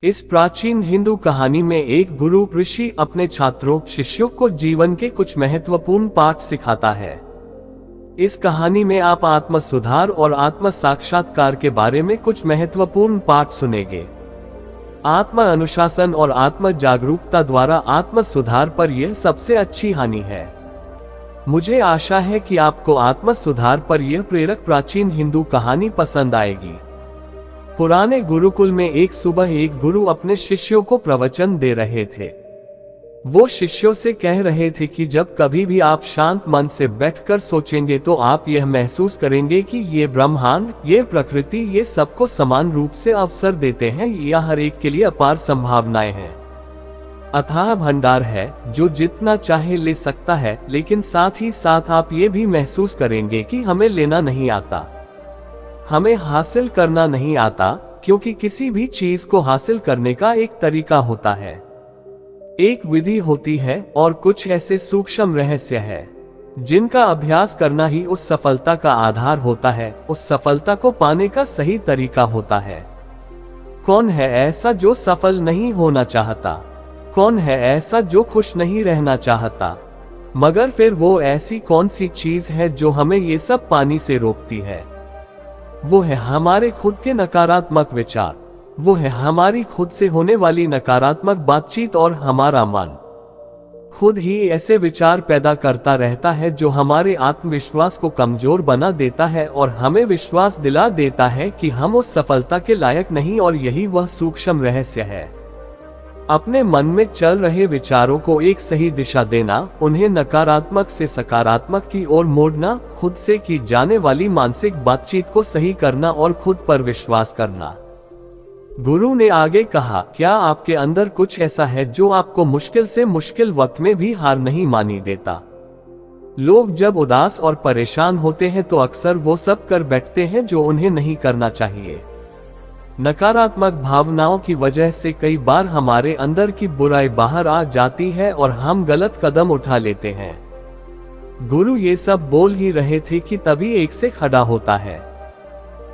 इस प्राचीन हिंदू कहानी में एक गुरु ऋषि अपने छात्रों शिष्यों को जीवन के कुछ महत्वपूर्ण पाठ सिखाता है। इस कहानी में आप आत्म सुधार और आत्म साक्षात्कार के बारे में कुछ महत्वपूर्ण पाठ सुनेंगे। आत्म अनुशासन और आत्म जागरूकता द्वारा आत्म सुधार पर यह सबसे अच्छी हानि है। मुझे आशा है कि आपको आत्म सुधार पर यह प्रेरक प्राचीन हिंदू कहानी पसंद आएगी। पुराने गुरुकुल में एक सुबह एक गुरु अपने शिष्यों को प्रवचन दे रहे थे। वो शिष्यों से कह रहे थे कि जब कभी भी आप शांत मन से बैठकर सोचेंगे तो आप यह महसूस करेंगे कि ये ब्रह्मांड, ये प्रकृति, ये सबको समान रूप से अवसर देते हैं। यह हर एक के लिए अपार संभावनाएं हैं, अथाह भंडार है जो जितना चाहे ले सकता है। लेकिन साथ ही साथ आप ये भी महसूस करेंगे कि हमें लेना नहीं आता, हमें हासिल करना नहीं आता, क्योंकि किसी भी चीज को हासिल करने का एक तरीका होता है, एक विधि होती है और कुछ ऐसे सूक्ष्म रहस्य है जिनका अभ्यास करना ही उस सफलता का आधार होता है, उस सफलता को पाने का सही तरीका होता है। कौन है ऐसा जो सफल नहीं होना चाहता? कौन है ऐसा जो खुश नहीं रहना चाहता? मगर फिर वो ऐसी कौन सी चीज है जो हमें ये सब पाने से रोकती है? वो है हमारे खुद के नकारात्मक विचार, वो है हमारी खुद से होने वाली नकारात्मक बातचीत और हमारा मन खुद ही ऐसे विचार पैदा करता रहता है जो हमारे आत्मविश्वास को कमजोर बना देता है और हमें विश्वास दिला देता है कि हम उस सफलता के लायक नहीं। और यही वह सूक्ष्म रहस्य है। अपने मन में चल रहे विचारों को एक सही दिशा देना, उन्हें नकारात्मक से सकारात्मक की ओर मोड़ना, खुद से की जाने वाली मानसिक बातचीत को सही करना और खुद पर विश्वास करना। गुरु ने आगे कहा, क्या आपके अंदर कुछ ऐसा है जो आपको मुश्किल से मुश्किल वक्त में भी हार नहीं मानी देता? लोग जब उदास और परेशान होते हैं तो अक्सर वो सब कर बैठते हैं जो उन्हें नहीं करना चाहिए। नकारात्मक भावनाओं की वजह से कई बार हमारे अंदर की बुराई बाहर आ जाती है और हम गलत कदम उठा लेते हैं। गुरु ये सब बोल ही रहे थे कि तभी एक से खड़ा होता है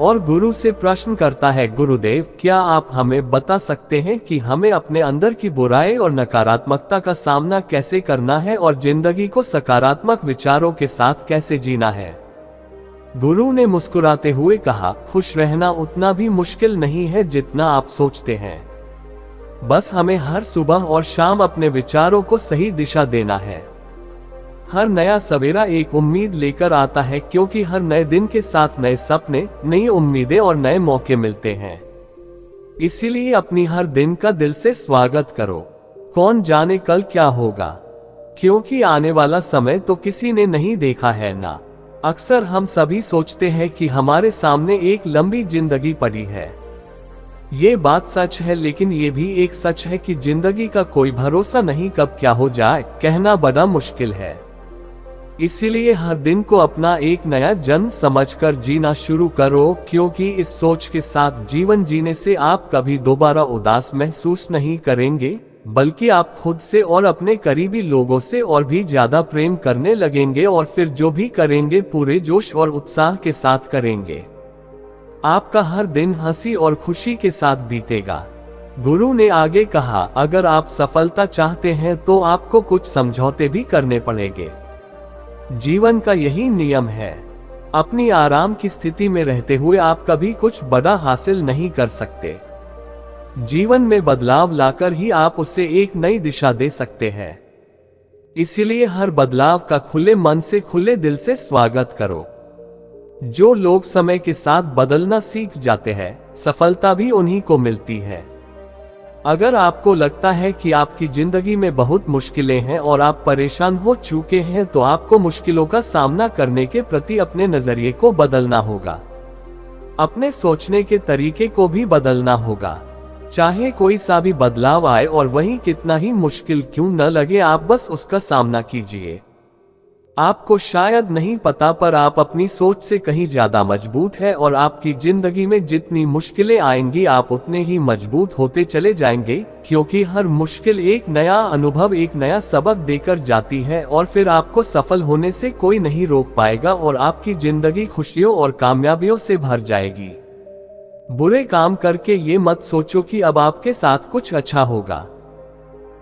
और गुरु से प्रश्न करता है, गुरुदेव, क्या आप हमें बता सकते हैं कि हमें अपने अंदर की बुराई और नकारात्मकता का सामना कैसे करना है और जिंदगी को सकारात्मक विचारों के साथ कैसे जीना है? गुरु ने मुस्कुराते हुए कहा, खुश रहना उतना भी मुश्किल नहीं है जितना आप सोचते हैं। बस हमें हर सुबह और शाम अपने विचारों को सही दिशा देना है। हर नया सवेरा एक उम्मीद लेकर आता है, क्योंकि हर नए दिन के साथ नए सपने, नई उम्मीदें और नए मौके मिलते हैं। इसीलिए अपनी हर दिन का दिल से स्वागत करो। कौन जाने कल क्या होगा, क्योंकि आने वाला समय तो किसी ने नहीं देखा है ना। अक्सर हम सभी सोचते हैं कि हमारे सामने एक लंबी जिंदगी पड़ी है। ये बात सच है, लेकिन ये भी एक सच है कि जिंदगी का कोई भरोसा नहीं, कब क्या हो जाए कहना बड़ा मुश्किल है। इसीलिए हर दिन को अपना एक नया जन्म समझकर जीना शुरू करो, क्योंकि इस सोच के साथ जीवन जीने से आप कभी दोबारा उदास महसूस नहीं करेंगे, बल्कि आप खुद से और अपने करीबी लोगों से और भी ज्यादा प्रेम करने लगेंगे और फिर जो भी करेंगे पूरे जोश और उत्साह के साथ करेंगे। आपका हर दिन हंसी और खुशी के साथ बीतेगा। गुरु ने आगे कहा, अगर आप सफलता चाहते हैं तो आपको कुछ समझौते भी करने पड़ेंगे। जीवन का यही नियम है। अपनी आराम की स्थिति में रहते हुए आप कभी कुछ बड़ा हासिल नहीं कर सकते। जीवन में बदलाव लाकर ही आप उसे एक नई दिशा दे सकते हैं। इसीलिए हर बदलाव का खुले मन से, खुले दिल से स्वागत करो। जो लोग समय के साथ बदलना सीख जाते हैं, सफलता भी उन्हीं को मिलती है। अगर आपको लगता है कि आपकी जिंदगी में बहुत मुश्किलें हैं और आप परेशान हो चुके हैं, तो आपको मुश्किलों का सामना करने के प्रति अपने नजरिए को बदलना होगा। अपने सोचने के तरीके को भी बदलना होगा। चाहे कोई सा भी बदलाव आए और वही कितना ही मुश्किल क्यों न लगे, आप बस उसका सामना कीजिए। आपको शायद नहीं पता, पर आप अपनी सोच से कहीं ज्यादा मजबूत है और आपकी जिंदगी में जितनी मुश्किलें आएंगी आप उतने ही मजबूत होते चले जाएंगे, क्योंकि हर मुश्किल एक नया अनुभव, एक नया सबक देकर जाती है और फिर आपको सफल होने से कोई नहीं रोक पाएगा और आपकी जिंदगी खुशियों और कामयाबियों से भर जाएगी। बुरे काम करके ये मत सोचो कि अब आपके साथ कुछ अच्छा होगा।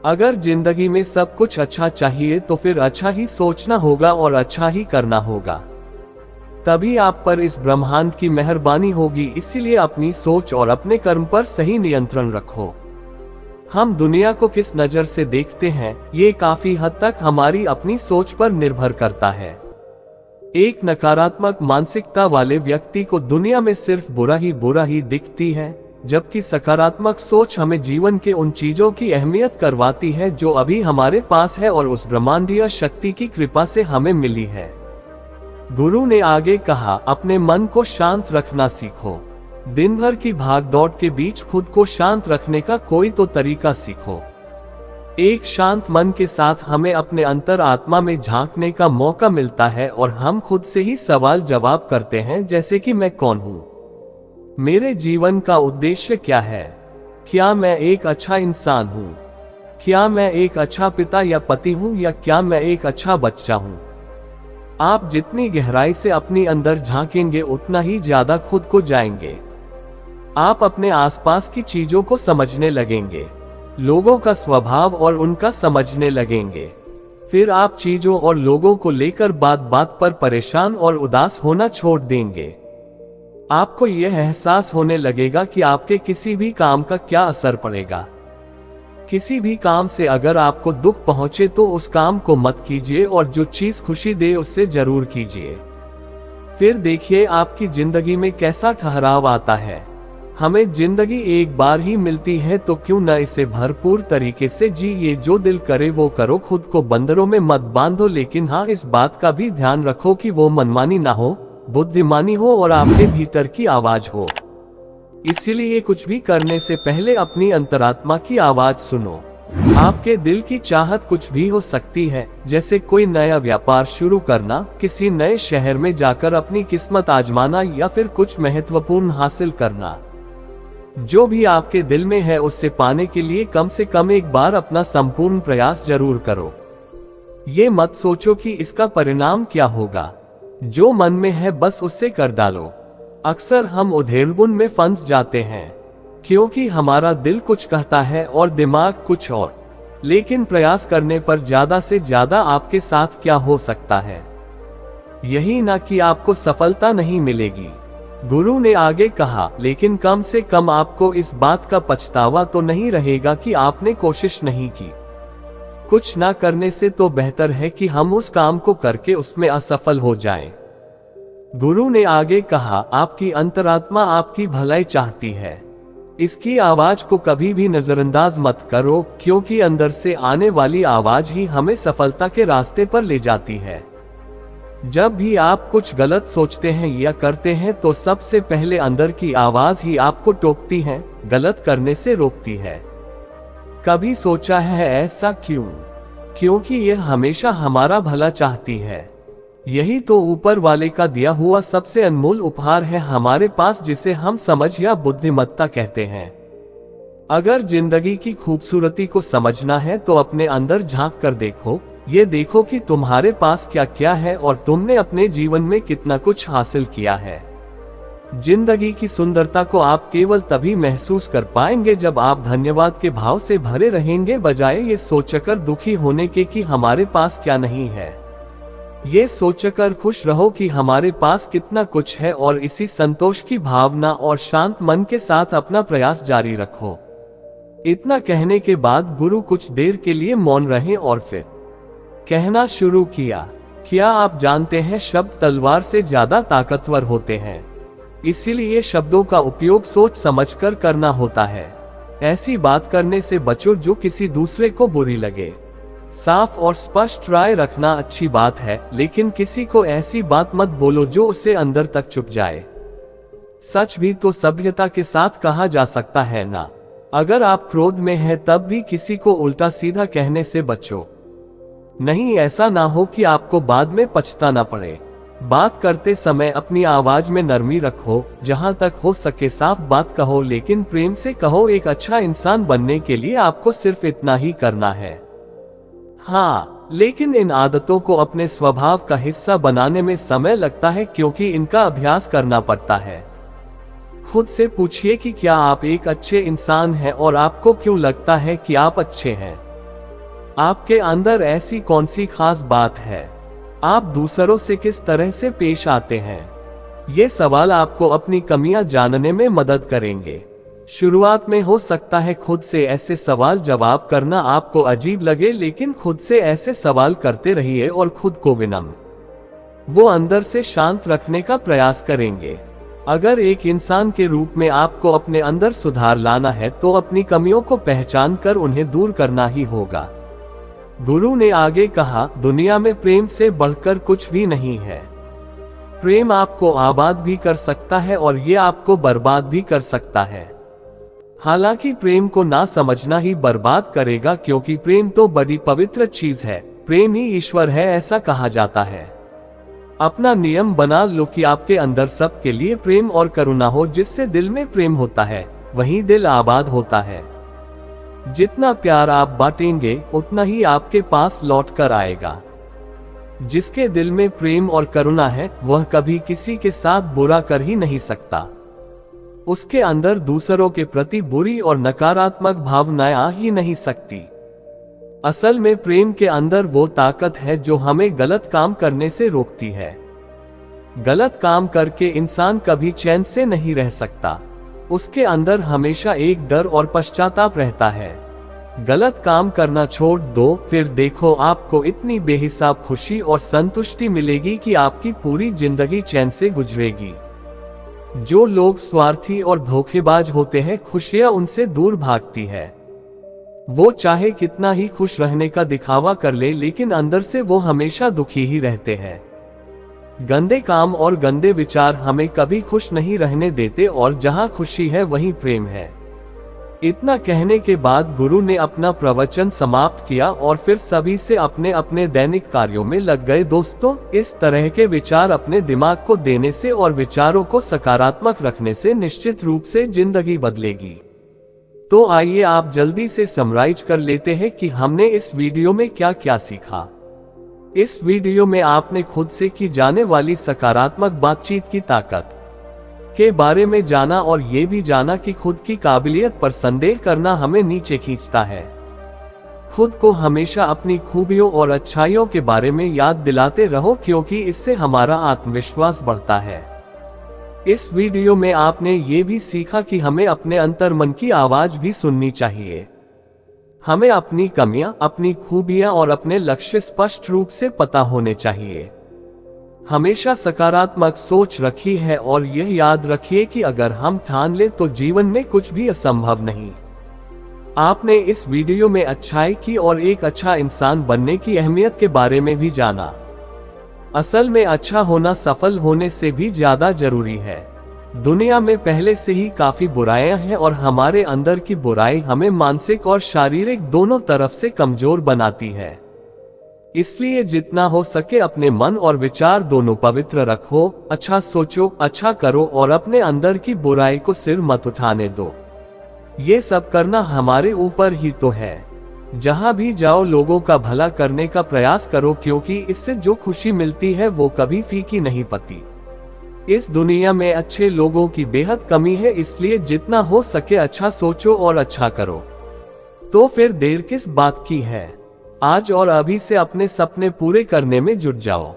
अगर जिंदगी में सब कुछ अच्छा चाहिए तो फिर अच्छा ही सोचना होगा और अच्छा ही करना होगा, तभी आप पर इस ब्रह्मांड की मेहरबानी होगी। इसीलिए अपनी सोच और अपने कर्म पर सही नियंत्रण रखो। हम दुनिया को किस नजर से देखते हैं, ये काफी हद तक हमारी अपनी सोच पर निर्भर करता है। एक नकारात्मक मानसिकता वाले व्यक्ति को दुनिया में सिर्फ बुरा ही दिखती है, जबकि सकारात्मक सोच हमें जीवन के उन चीजों की अहमियत करवाती है जो अभी हमारे पास है और उस ब्रह्मांडीय शक्ति की कृपा से हमें मिली है। गुरु ने आगे कहा, अपने मन को शांत रखना सीखो। दिन भर की भागदौड़ के बीच खुद को शांत रखने का कोई तो तरीका सीखो। एक शांत मन के साथ हमें अपने अंतर आत्मा में झांकने का मौका मिलता है और हम खुद से ही सवाल जवाब करते हैं, जैसे कि मैं कौन हूँ, मेरे जीवन का उद्देश्य क्या है, क्या मैं एक अच्छा इंसान हूँ, क्या मैं एक अच्छा पिता या पति हूँ, या क्या मैं एक अच्छा बच्चा हूँ। आप जितनी गहराई से अपनी अंदर झांकेंगे उतना ही ज्यादा खुद को जाएंगे। आप अपने आसपास की चीजों को समझने लगेंगे, लोगों का स्वभाव और उनका समझने लगेंगे। फिर आप चीजों और लोगों को लेकर बात बात पर परेशान और उदास होना छोड़ देंगे। आपको यह एहसास होने लगेगा कि आपके किसी भी काम का क्या असर पड़ेगा। किसी भी काम से अगर आपको दुख पहुंचे तो उस काम को मत कीजिए और जो चीज खुशी दे उससे जरूर कीजिए। फिर देखिए आपकी जिंदगी में कैसा ठहराव आता है। हमें जिंदगी एक बार ही मिलती है तो क्यों न इसे भरपूर तरीके से जिए। जो दिल करे वो करो, खुद को बंदरों में मत बांधो, लेकिन हाँ इस बात का भी ध्यान रखो कि वो मनमानी ना हो, बुद्धिमानी हो और आपके भीतर की आवाज हो। इसीलिए कुछ भी करने से पहले अपनी अंतरात्मा की आवाज सुनो। आपके दिल की चाहत कुछ भी हो सकती है, जैसे कोई नया व्यापार शुरू करना, किसी नए शहर में जाकर अपनी किस्मत आजमाना या फिर कुछ महत्वपूर्ण हासिल करना। जो भी आपके दिल में है उससे पाने के लिए कम से कम एक बार अपना संपूर्ण प्रयास जरूर करो। ये मत सोचो कि इसका परिणाम क्या होगा, जो मन में है बस उससे कर डालो। अक्सर हम उधेड़बुन में फंस जाते हैं क्योंकि हमारा दिल कुछ कहता है और दिमाग कुछ और, लेकिन प्रयास करने पर ज्यादा से ज्यादा आपके साथ क्या हो सकता है, यही ना कि आपको सफलता नहीं मिलेगी। गुरु ने आगे कहा, लेकिन कम से कम आपको इस बात का पछतावा तो नहीं रहेगा कि आपने कोशिश नहीं की। कुछ ना करने से तो बेहतर है कि हम उस काम को करके उसमें असफल हो जाएं। गुरु ने आगे कहा, आपकी अंतरात्मा आपकी भलाई चाहती है। इसकी आवाज को कभी भी नजरअंदाज मत करो, क्योंकि अंदर से आने वाली आवाज ही हमें सफलता के रास्ते पर ले जाती है। जब भी आप कुछ गलत सोचते हैं या करते हैं तो सबसे पहले अंदर की आवाज ही आपको टोकती है, गलत करने से रोकती है। कभी सोचा है ऐसा क्यों? क्योंकि यह हमेशा हमारा भला चाहती है। यही तो ऊपर वाले का दिया हुआ सबसे अनमोल उपहार है हमारे पास, जिसे हम समझ या बुद्धिमत्ता कहते हैं। अगर जिंदगी की खूबसूरती को समझना है तो अपने अंदर झांक कर देखो। ये देखो कि तुम्हारे पास क्या क्या है और तुमने अपने जीवन में कितना कुछ हासिल किया है। जिंदगी की सुंदरता को आप केवल तभी महसूस कर पाएंगे जब आप धन्यवाद के भाव से भरे रहेंगे, बजाय ये सोचकर दुखी होने के कि हमारे पास क्या नहीं है। ये सोचकर खुश रहो कि हमारे पास कितना कुछ है और इसी संतोष की भावना और शांत मन के साथ अपना प्रयास जारी रखो। इतना कहने के बाद गुरु कुछ देर के लिए मौन रहे और फिर कहना शुरू किया, क्या आप जानते हैं शब्द तलवार से ज्यादा ताकतवर होते हैं, इसीलिए शब्दों का उपयोग सोच समझकर करना होता है। ऐसी बात करने से बचो जो किसी दूसरे को बुरी लगे। साफ और स्पष्ट राय रखना अच्छी बात है, लेकिन किसी को ऐसी बात मत बोलो जो उसे अंदर तक चुभ जाए। सच भी तो सभ्यता के साथ कहा जा सकता है ना। अगर आप क्रोध में हैं तब भी किसी को उल्टा सीधा कहने से बचो। नहीं ऐसा ना हो कि आपको बाद में पछताना पड़े। बात करते समय अपनी आवाज में नरमी रखो, जहां तक हो सके साफ बात कहो, लेकिन प्रेम से कहो। एक अच्छा इंसान बनने के लिए आपको सिर्फ इतना ही करना है। हाँ, लेकिन इन आदतों को अपने स्वभाव का हिस्सा बनाने में समय लगता है, क्योंकि इनका अभ्यास करना पड़ता है। खुद से पूछिए कि क्या आप एक अच्छे इंसान हैं और आपको क्यों लगता है कि आप अच्छे हैं। आपके अंदर ऐसी कौन सी खास बात है? आप दूसरों से किस तरह से पेश आते हैं? ये सवाल आपको अपनी कमियां जानने में मदद करेंगे। शुरुआत में हो सकता है खुद से ऐसे सवाल जवाब करना आपको अजीब लगे, लेकिन खुद से ऐसे सवाल करते रहिए और खुद को विनम्र वो अंदर से शांत रखने का प्रयास करेंगे। अगर एक इंसान के रूप में आपको अपने अंदर सुधार लाना है तो अपनी कमियों को पहचान कर उन्हें दूर करना ही होगा। गुरु ने आगे कहा, दुनिया में प्रेम से बढ़कर कुछ भी नहीं है। प्रेम आपको आबाद भी कर सकता है और ये आपको बर्बाद भी कर सकता है। हालांकि प्रेम को ना समझना ही बर्बाद करेगा, क्योंकि प्रेम तो बड़ी पवित्र चीज है। प्रेम ही ईश्वर है, ऐसा कहा जाता है। अपना नियम बना लो कि आपके अंदर सबके लिए प्रेम और करुणा हो। जिससे दिल में प्रेम होता है वहीं दिल आबाद होता है। जितना प्यार आप बांटेंगे उतना ही आपके पास लौट कर आएगा। जिसके दिल में प्रेम और करुणा है वह कभी किसी के साथ बुरा कर ही नहीं सकता। उसके अंदर दूसरों के प्रति बुरी और नकारात्मक भावनाएं आ ही नहीं सकती। असल में प्रेम के अंदर वो ताकत है जो हमें गलत काम करने से रोकती है। गलत काम करके इंसान कभी चैन से नहीं रह सकता। उसके अंदर हमेशा एक डर और पश्चाताप रहता है। गलत काम करना छोड़ दो, फिर देखो आपको इतनी बेहिसाब खुशी और संतुष्टि मिलेगी कि आपकी पूरी जिंदगी चैन से गुजरेगी। जो लोग स्वार्थी और धोखेबाज होते हैं, खुशियां उनसे दूर भागती है। वो चाहे कितना ही खुश रहने का दिखावा कर ले, लेकिन अंदर से वो हमेशा दुखी ही रहते हैं। गंदे काम और गंदे विचार हमें कभी खुश नहीं रहने देते, और जहां खुशी है वहीं प्रेम है। इतना कहने के बाद गुरु ने अपना प्रवचन समाप्त किया और फिर सभी से अपने अपने दैनिक कार्यों में लग गए। दोस्तों, इस तरह के विचार अपने दिमाग को देने से और विचारों को सकारात्मक रखने से निश्चित रूप से जिंदगी बदलेगी। तो आइए आप जल्दी से समराइज कर लेते हैं कि हमने इस वीडियो में क्या क्या सीखा। इस वीडियो में आपने खुद से की जाने वाली सकारात्मक बातचीत की ताकत के बारे में जाना, और ये भी जाना कि खुद की काबिलियत पर संदेह करना हमें नीचे खींचता है। खुद को हमेशा अपनी खूबियों और अच्छाइयों के बारे में याद दिलाते रहो, क्योंकि इससे हमारा आत्मविश्वास बढ़ता है। इस वीडियो में आपने ये भी सीखा कि हमें अपने अंतर्मन की आवाज भी सुननी चाहिए। हमें अपनी कमियां, अपनी खूबियां और अपने लक्ष्य स्पष्ट रूप से पता होने चाहिए। हमेशा सकारात्मक सोच रखी है, और यह याद रखिए कि अगर हम ठान ले तो जीवन में कुछ भी असंभव नहीं। आपने इस वीडियो में अच्छाई की और एक अच्छा इंसान बनने की अहमियत के बारे में भी जाना। असल में अच्छा होना सफल होने से भी ज्यादा जरूरी है। दुनिया में पहले से ही काफी बुराइयां हैं, और हमारे अंदर की बुराई हमें मानसिक और शारीरिक दोनों तरफ से कमजोर बनाती है। इसलिए जितना हो सके अपने मन और विचार दोनों पवित्र रखो, अच्छा सोचो, अच्छा करो, और अपने अंदर की बुराई को सिर मत उठाने दो। ये सब करना हमारे ऊपर ही तो है। जहां भी जाओ लोगों का भला करने का प्रयास करो, क्योंकि इससे जो खुशी मिलती है वो कभी फीकी नहीं पड़ती। इस दुनिया में अच्छे लोगों की बेहद कमी है, इसलिए जितना हो सके अच्छा सोचो और अच्छा करो। तो फिर देर किस बात की है? आज और अभी से अपने सपने पूरे करने में जुट जाओ।